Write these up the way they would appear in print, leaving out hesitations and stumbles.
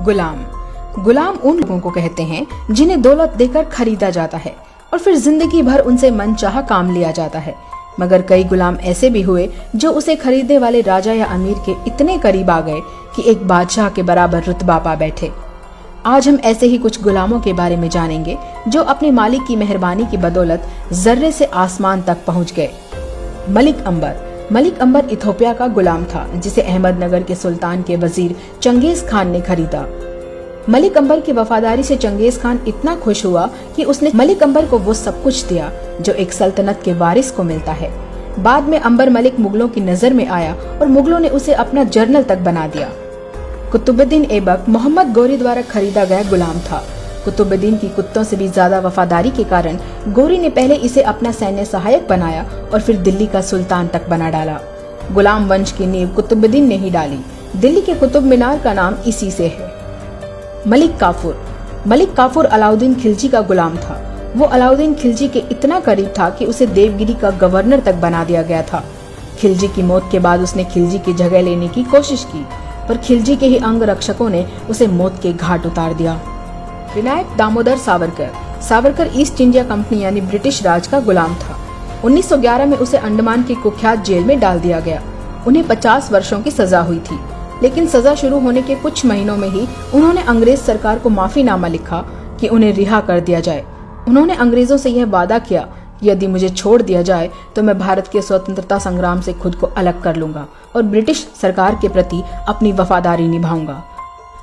गुलाम। गुलाम उन लोगों को कहते हैं जिन्हें दौलत देकर खरीदा जाता है और फिर जिंदगी भर उनसे मनचाहा काम लिया जाता है। मगर कई गुलाम ऐसे भी हुए जो उसे खरीदने वाले राजा या अमीर के इतने करीब आ गए कि एक बादशाह के बराबर रुतबा पा बैठे। आज हम ऐसे ही कुछ गुलामों के बारे में जानेंगे जो अपने मालिक की मेहरबानी की बदौलत जर्रे से आसमान तक पहुंच गए। मलिक अंबर। मलिक अंबर इथोपिया का गुलाम था जिसे अहमदनगर के सुल्तान के वजीर चंगेज खान ने खरीदा। मलिक अंबर की वफादारी से चंगेज खान इतना खुश हुआ कि उसने मलिक अंबर को वो सब कुछ दिया जो एक सल्तनत के वारिस को मिलता है। बाद में अंबर मलिक मुगलों की नजर में आया और मुगलों ने उसे अपना जनरल तक बना दिया। कुतुबुद्दीन ऐबक मोहम्मद गोरी द्वारा खरीदा गया गुलाम था। कुतुबुद्दीन की कुत्तों से भी ज्यादा वफादारी के कारण गोरी ने पहले इसे अपना सैन्य सहायक बनाया और फिर दिल्ली का सुल्तान तक बना डाला। गुलाम वंश की नींव कुतुबुद्दीन ने ही डाली। दिल्ली के कुतुब मीनार का नाम इसी से है। मलिक काफूर। मलिक काफूर अलाउद्दीन खिलजी का गुलाम था। वो अलाउद्दीन खिलजी के इतना करीब था कि उसे देवगिरी का गवर्नर तक बना दिया गया था। खिलजी की मौत के बाद उसने खिलजी की जगह लेने की कोशिश की, पर खिलजी के ही अंग रक्षकों ने उसे मौत के घाट उतार दिया। Vinayak Damodar Savarkar. Savarkar east India company यानी ब्रिटिश राज का गुलाम था। 1911 में उसे अंडमान की कुख्यात जेल में डाल दिया गया। उन्हें 50 वर्षों की सजा हुई थी, लेकिन सजा शुरू होने के कुछ महीनों में ही उन्होंने अंग्रेज सरकार को माफीनामा लिखा कि उन्हें रिहा कर दिया जाए। उन्होंने अंग्रेजों से यह वादा किया कि यदि मुझे छोड़ दिया जाए तो मैं भारत के स्वतंत्रता संग्राम से खुद को अलग कर लूंगा और ब्रिटिश सरकार के प्रति अपनी वफादारी निभाऊंगा।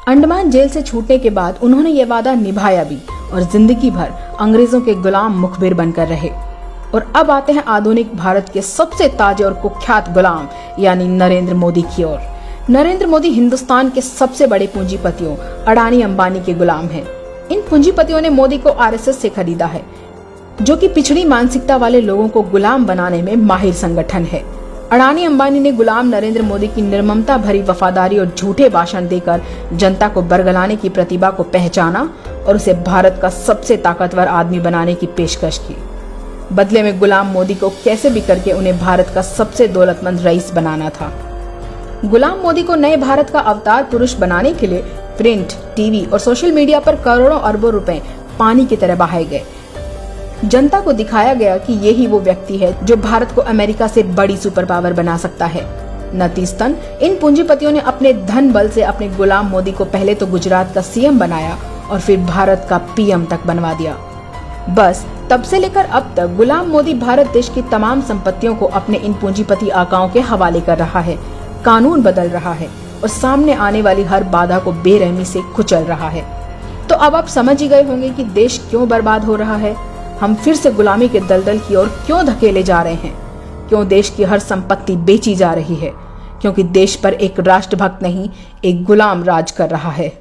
अंडमान जेल से छूटने के बाद उन्होंने ये वादा निभाया भी और जिंदगी भर अंग्रेजों के गुलाम मुखबिर बनकर रहे। और अब आते हैं आधुनिक भारत के सबसे ताजे और कुख्यात गुलाम यानी नरेंद्र मोदी की ओर। नरेंद्र मोदी हिंदुस्तान के सबसे बड़े पूंजीपतियों अडानी अंबानी के गुलाम हैं। इन पूंजीपतियों ने मोदी को आरएसएस से खरीदा है, जो कि पिछड़ी मानसिकता वाले लोगों को गुलाम बनाने में माहिर संगठन है। अडानी अंबानी ने गुलाम नरेंद्र मोदी की निर्ममता भरी वफादारी और झूठे भाषण देकर जनता को बरगलाने की प्रतिभा को पहचाना और उसे भारत का सबसे ताकतवर आदमी बनाने की पेशकश की। बदले में गुलाम मोदी को कैसे भी करके उन्हें भारत का सबसे दौलतमंद रईस बनाना था। गुलाम मोदी को नए भारत का अवतार पुरुष बनाने के लिए प्रिंट, टीवी और सोशल मीडिया पर करोड़ों अरबों रुपए पानी की तरह बहाए गए। जनता को दिखाया गया कि यही वो व्यक्ति है जो भारत को अमेरिका से बड़ी सुपर पावर बना सकता है। नतीजतन इन पूंजीपतियों ने अपने धन बल से अपने गुलाम मोदी को पहले तो गुजरात का सीएम बनाया और फिर भारत का पीएम तक बनवा दिया। बस तब से लेकर अब तक गुलाम मोदी भारत देश की तमाम संपत्तियों को अपने इन पूंजीपति आकाओं के हवाले कर रहा है, कानून बदल रहा है और सामने आने वाली हर बाधा को बेरहमी से कुचल रहा है। तो अब आप समझ ही गए होंगे कि देश क्यों बर्बाद हो रहा है, हम फिर से गुलामी के दलदल की ओर क्यों धकेले जा रहे हैं, क्यों देश की हर संपत्ति बेची जा रही है, क्योंकि देश पर एक राष्ट्रभक्त नहीं एक गुलाम राज कर रहा है।